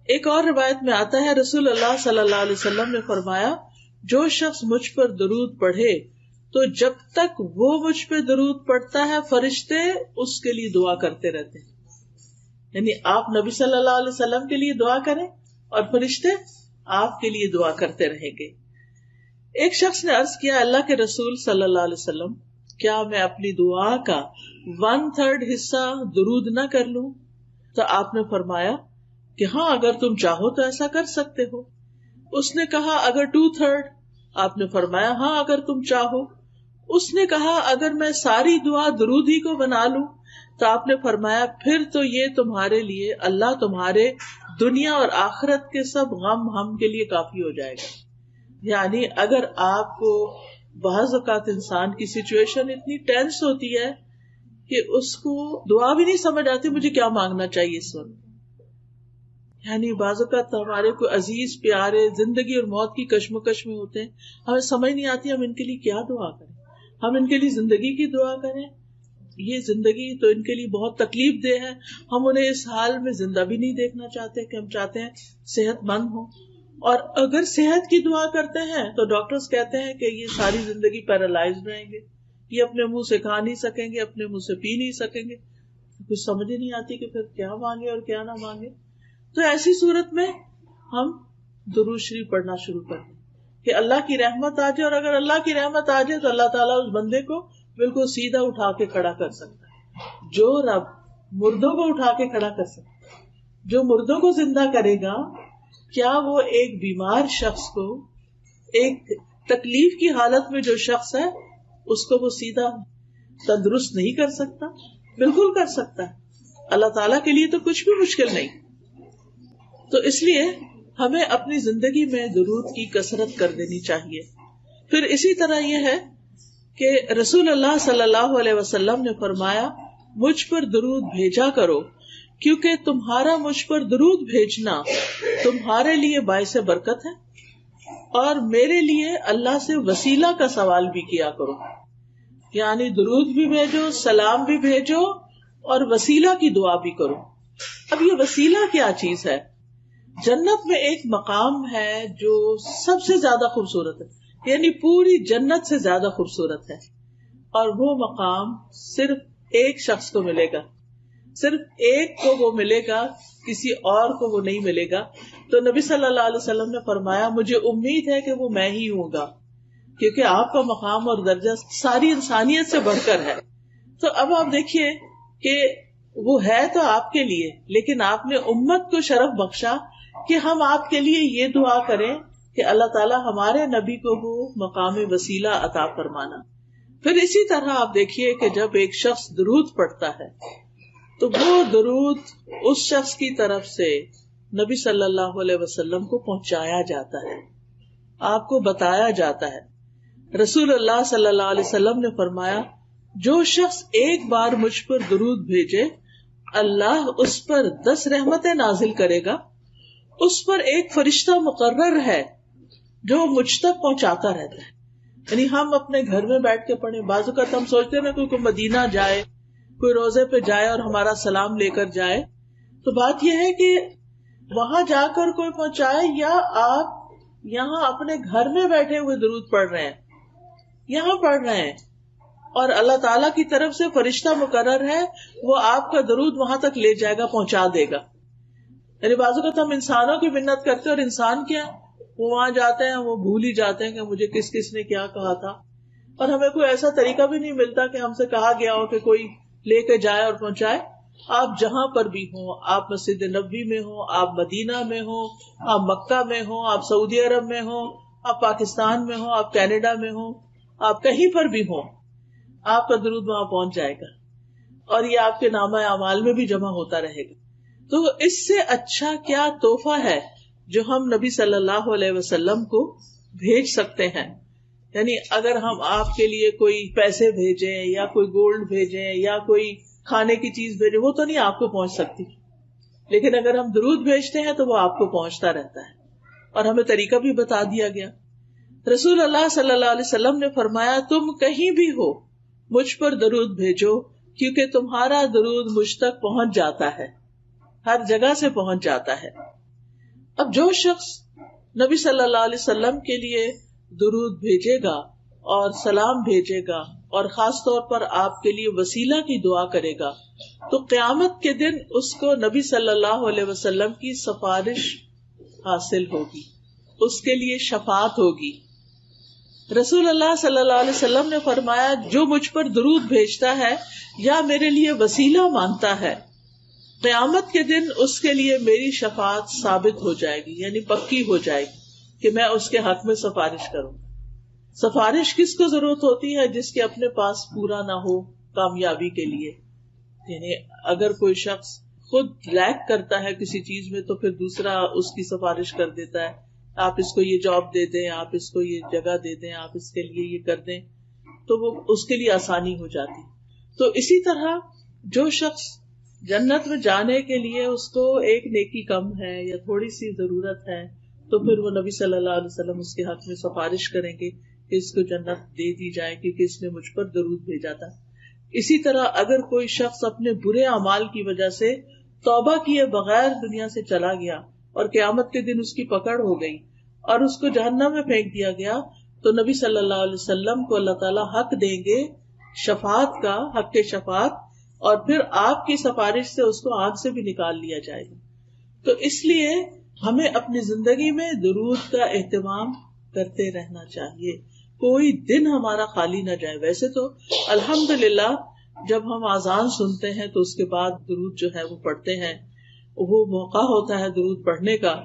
ایک اور روایت میں آتا ہے رسول اللہ صلی اللہ علیہ وسلم نے فرمایا جو شخص مجھ پر درود پڑھے تو جب تک وہ مجھ پہ درود پڑھتا ہے فرشتے اس کے لیے دعا کرتے رہتے ہیں. یعنی آپ نبی صلی اللہ علیہ وسلم کے لیے دعا کریں اور فرشتے آپ کے لیے دعا کرتے رہیں گے. ایک شخص نے عرض کیا اللہ کے رسول صلی اللہ علیہ وسلم کیا میں اپنی دعا کا 1/3 حصہ درود نہ کر لوں؟ تو آپ نے فرمایا کہ ہاں اگر تم چاہو تو ایسا کر سکتے ہو. اس نے کہا اگر 2/3؟ آپ نے فرمایا ہاں اگر تم چاہو. اس نے کہا اگر میں ساری دعا درود ہی کو بنا لوں؟ تو آپ نے فرمایا پھر تو یہ تمہارے لیے اللہ تمہارے دنیا اور آخرت کے سب غم ہم کے لیے کافی ہو جائے گا. یعنی اگر آپ کو بعض اوقات انسان کی سچویشن اتنی ٹینس ہوتی ہے کہ اس کو دعا بھی نہیں سمجھ آتی مجھے کیا مانگنا چاہیے اس وقت. یعنی بعض اوقات ہمارے کوئی عزیز پیارے زندگی اور موت کی کشمکش میں ہوتے ہیں, ہمیں سمجھ نہیں آتی ہم ان کے لیے کیا دعا کریں. ہم ان کے لیے زندگی کی دعا کریں, یہ زندگی تو ان کے لیے بہت تکلیف دہ ہے, ہم انہیں اس حال میں زندہ بھی نہیں دیکھنا چاہتے کہ ہم چاہتے ہیں صحت مند ہوں. اور اگر صحت کی دعا کرتے ہیں تو ڈاکٹرز کہتے ہیں کہ یہ ساری زندگی پیرالائزڈ رہیں گے, یہ اپنے منہ سے کھا نہیں سکیں گے, اپنے منہ سے پی نہیں سکیں گے. کچھ سمجھ ہی نہیں آتی کہ پھر کیا مانگے اور کیا نہ مانگے. تو ایسی صورت میں ہم درود شریف پڑھنا شروع کر دیں کہ اللہ کی رحمت آ جائے, اور اگر اللہ کی رحمت آ جائے تو اللہ تعالیٰ اس بندے کو بالکل سیدھا اٹھا کے کھڑا کر سکتا ہے. جو رب مردوں کو اٹھا کے کھڑا کر سکتا ہے, جو مردوں کو زندہ کرے گا, کیا وہ ایک بیمار شخص کو, ایک تکلیف کی حالت میں جو شخص ہے اس کو وہ سیدھا تندرست نہیں کر سکتا؟ بالکل کر سکتا ہے. اللہ تعالیٰ کے لیے تو کچھ بھی مشکل نہیں. تو اس لیے ہمیں اپنی زندگی میں درود کی کثرت کر دینی چاہیے. پھر اسی طرح یہ ہے کہ رسول اللہ صلی اللہ علیہ وسلم نے فرمایا مجھ پر درود بھیجا کرو کیونکہ تمہارا مجھ پر درود بھیجنا تمہارے لیے باعث برکت ہے, اور میرے لیے اللہ سے وسیلہ کا سوال بھی کیا کرو. یعنی درود بھی بھیجو, سلام بھی بھیجو, اور وسیلہ کی دعا بھی کرو. اب یہ وسیلہ کیا چیز ہے؟ جنت میں ایک مقام ہے جو سب سے زیادہ خوبصورت ہے, یعنی پوری جنت سے زیادہ خوبصورت ہے, اور وہ مقام صرف ایک شخص کو ملے گا, صرف ایک کو وہ ملے گا, کسی اور کو وہ نہیں ملے گا. تو نبی صلی اللہ علیہ وسلم نے فرمایا مجھے امید ہے کہ وہ میں ہی ہوں گا, کیونکہ آپ کا مقام اور درجہ ساری انسانیت سے بڑھ کر ہے. تو اب آپ دیکھیے کہ وہ ہے تو آپ کے لیے, لیکن آپ نے امت کو شرف بخشا کہ ہم آپ کے لیے یہ دعا کریں کہ اللہ تعالیٰ ہمارے نبی کو وہ مقام وسیلہ عطا فرمانا. پھر اسی طرح آپ دیکھیے کہ جب ایک شخص درود پڑھتا ہے تو وہ درود اس شخص کی طرف سے نبی صلی اللہ علیہ وسلم کو پہنچایا جاتا ہے, آپ کو بتایا جاتا ہے. رسول اللہ صلی اللہ علیہ وسلم نے فرمایا جو شخص ایک بار مجھ پر درود بھیجے اللہ اس پر 10 رحمتیں نازل کرے گا. اس پر ایک فرشتہ مقرر ہے جو مجھ تک پہنچاتا رہتا ہے. یعنی ہم اپنے گھر میں بیٹھ کے پڑھیں, بعض اوقات ہم سوچتے ہیں نا کوئی مدینہ جائے, کوئی روزے پہ جائے اور ہمارا سلام لے کر جائے, تو بات یہ ہے کہ وہاں جا کر کوئی پہنچائے یا آپ یہاں اپنے گھر میں بیٹھے ہوئے درود پڑھ رہے ہیں, یہاں پڑھ رہے ہیں, اور اللہ تعالیٰ کی طرف سے فرشتہ مقرر ہے وہ آپ کا درود وہاں تک لے جائے گا, پہنچا دے گا. یعنی بعض اوقات ہم انسانوں کی منت کرتے ہیں, اور انسان کیا وہ وہاں جاتے ہیں وہ بھول ہی جاتے ہیں کہ مجھے کس کس نے کیا کہا تھا, اور ہمیں کوئی ایسا طریقہ بھی نہیں ملتا کہ ہم سے کہا گیا ہو کہ کوئی لے کے جائے اور پہنچائے. آپ جہاں پر بھی ہوں, آپ مسجد نبوی میں ہوں, آپ مدینہ میں ہوں, آپ مکہ میں ہوں, آپ سعودی عرب میں ہوں, آپ پاکستان میں ہوں, آپ کینیڈا میں ہوں, آپ کہیں پر بھی ہوں, آپ کا درود وہاں پہنچ جائے گا, اور یہ آپ کے نامہ اعمال میں بھی جمع ہوتا رہے گا. تو اس سے اچھا کیا تحفہ ہے جو ہم نبی صلی اللہ علیہ وسلم کو بھیج سکتے ہیں. یعنی اگر ہم آپ کے لیے کوئی پیسے بھیجیں یا کوئی گولڈ بھیجیں یا کوئی کھانے کی چیز بھیجیں, وہ تو نہیں آپ کو پہنچ سکتی, لیکن اگر ہم درود بھیجتے ہیں تو وہ آپ کو پہنچتا رہتا ہے, اور ہمیں طریقہ بھی بتا دیا گیا. رسول اللہ صلی اللہ علیہ وسلم نے فرمایا تم کہیں بھی ہو مجھ پر درود بھیجو کیونکہ تمہارا درود مجھ تک پہنچ جاتا ہے, ہر جگہ سے پہنچ جاتا ہے. اب جو شخص نبی صلی اللہ علیہ وسلم کے لیے درود بھیجے گا اور سلام بھیجے گا اور خاص طور پر آپ کے لیے وسیلہ کی دعا کرے گا تو قیامت کے دن اس کو نبی صلی اللہ علیہ وسلم کی سفارش حاصل ہوگی، اس کے لیے شفاعت ہوگی. رسول اللہ صلی اللہ علیہ وسلم نے فرمایا جو مجھ پر درود بھیجتا ہے یا میرے لیے وسیلہ مانگتا ہے قیامت کے دن اس کے لیے میری شفاعت ثابت ہو جائے گی، یعنی پکی ہو جائے گی کہ میں اس کے حق میں سفارش کروں. سفارش کس کو ضرورت ہوتی ہے؟ جس کے اپنے پاس پورا نہ ہو کامیابی کے لیے. یعنی اگر کوئی شخص خود لیک کرتا ہے کسی چیز میں تو پھر دوسرا اس کی سفارش کر دیتا ہے، آپ اس کو یہ جاب دے دیں، آپ اس کو یہ جگہ دے دیں، آپ اس کے لیے یہ کر دیں، تو وہ اس کے لیے آسانی ہو جاتی. تو اسی طرح جو شخص جنت میں جانے کے لیے اس کو ایک نیکی کم ہے یا تھوڑی سی ضرورت ہے تو پھر وہ نبی صلی اللہ علیہ وسلم اس کے حق میں سفارش کریں گے کہ اس کو جنت دے دی جائے کیونکہ اس نے مجھ پر درود بھیجا تھا. اسی طرح اگر کوئی شخص اپنے برے اعمال کی وجہ سے توبہ کیے بغیر دنیا سے چلا گیا اور قیامت کے دن اس کی پکڑ ہو گئی اور اس کو جہنم میں پھینک دیا گیا تو نبی صلی اللہ علیہ وسلم کو اللہ تعالیٰ حق دیں گے شفاعت کا، حق کے شفاعت، اور پھر آپ کی سفارش سے اس کو آگ سے بھی نکال لیا جائے گا. تو اس لیے ہمیں اپنی زندگی میں درود کا اہتمام کرتے رہنا چاہیے، کوئی دن ہمارا خالی نہ جائے. ویسے تو الحمدللہ جب ہم اذان سنتے ہیں تو اس کے بعد درود جو ہے وہ پڑھتے ہیں، وہ موقع ہوتا ہے درود پڑھنے کا.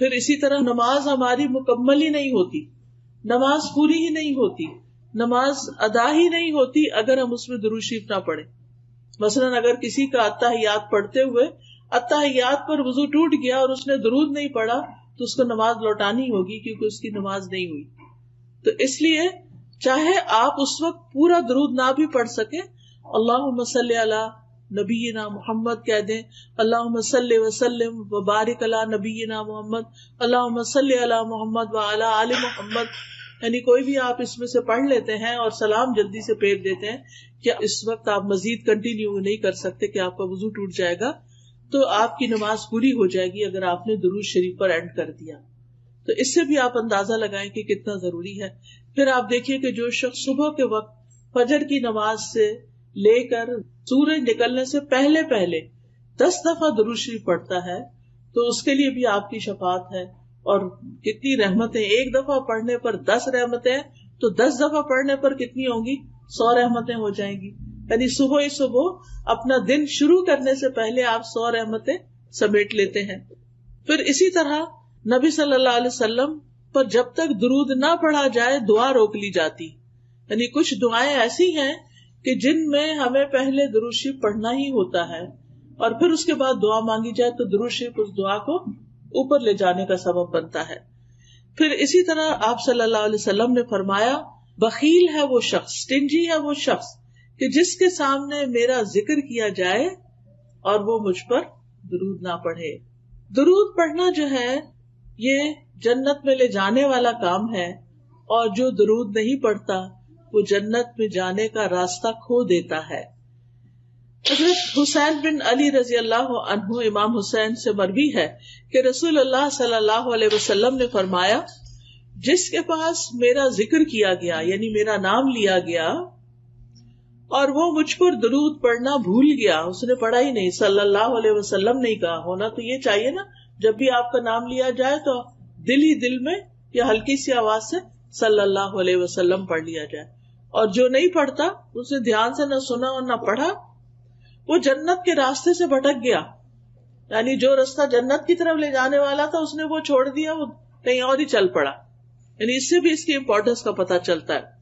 پھر اسی طرح نماز ہماری مکمل ہی نہیں ہوتی، نماز پوری ہی نہیں ہوتی، نماز ادا ہی نہیں ہوتی اگر ہم اس میں درود شریف نہ پڑھیں. مثلاً اگر کسی کا اتحیات پڑھتے ہوئے اتحیات پر وضو ٹوٹ گیا اور اس نے درود نہیں پڑھا تو اس کو نماز لوٹانی ہوگی کیونکہ اس کی نماز نہیں ہوئی. تو اس لیے چاہے آپ اس وقت پورا درود نہ بھی پڑھ سکیں، اللہم صلی علی نبینا محمد کہہ دیں، اللہم صلی وسلم وبارک علی نبینا محمد، اللہم صلی علی محمد وعلی آل محمد، یعنی کوئی بھی آپ اس میں سے پڑھ لیتے ہیں اور سلام جلدی سے پھیر دیتے ہیں. کیا اس وقت آپ مزید کنٹینیو نہیں کر سکتے کہ آپ کا وضو ٹوٹ جائے گا تو آپ کی نماز پوری ہو جائے گی اگر آپ نے درود شریف پر اینڈ کر دیا. تو اس سے بھی آپ اندازہ لگائیں کہ کتنا ضروری ہے. پھر آپ دیکھیے کہ جو شخص صبح کے وقت فجر کی نماز سے لے کر سورج نکلنے سے پہلے 10 دفعہ درود شریف پڑھتا ہے تو اس کے لیے بھی آپ کی شفاعت ہے. اور کتنی رحمتیں، ایک دفعہ پڑھنے پر 10 رحمتیں تو 10 دفعہ پڑھنے پر کتنی ہوں گی؟ 100 رحمتیں ہو جائیں گی. یعنی صبح ہی صبح اپنا دن شروع کرنے سے پہلے آپ 100 رحمتیں سمیٹ لیتے ہیں. پھر اسی طرح نبی صلی اللہ علیہ وسلم پر جب تک درود نہ پڑھا جائے دعا روک لی جاتی. یعنی کچھ دعائیں ایسی ہیں کہ جن میں ہمیں پہلے درود شریف پڑھنا ہی ہوتا ہے اور پھر اس کے بعد دعا مانگی جائے تو درود شریف اس دعا کو اوپر لے جانے کا سبب بنتا ہے. پھر اسی طرح آپ صلی اللہ علیہ وسلم نے فرمایا بخیل ہے وہ شخص، سٹنجی ہے وہ شخص کہ جس کے سامنے میرا ذکر کیا جائے اور وہ مجھ پر درود نہ پڑھے. درود پڑھنا جو ہے یہ جنت میں لے جانے والا کام ہے، اور جو درود نہیں پڑھتا وہ جنت میں جانے کا راستہ کھو دیتا ہے. حضرت حسین بن علی رضی اللہ عنہ امام حسین سے مروی ہے کہ رسول اللہ صلی اللہ علیہ وسلم نے فرمایا جس کے پاس میرا ذکر کیا گیا یعنی میرا نام لیا گیا اور وہ مجھ پر درود پڑھنا بھول گیا، اس نے پڑھا ہی نہیں، صلی اللہ علیہ وسلم نہیں کہا. ہونا تو یہ چاہیے نا، جب بھی آپ کا نام لیا جائے تو دل ہی دل میں یا ہلکی سی آواز سے صلی اللہ علیہ وسلم پڑھ لیا جائے. اور جو نہیں پڑھتا اسے دھیان سے نہ سنا اور نہ پڑھا وہ جنت کے راستے سے بھٹک گیا. یعنی جو راستہ جنت کی طرف لے جانے والا تھا اس نے وہ چھوڑ دیا، وہ کہیں اور ہی چل پڑا. یعنی اس سے بھی اس کی امپورٹنس کا پتہ چلتا ہے.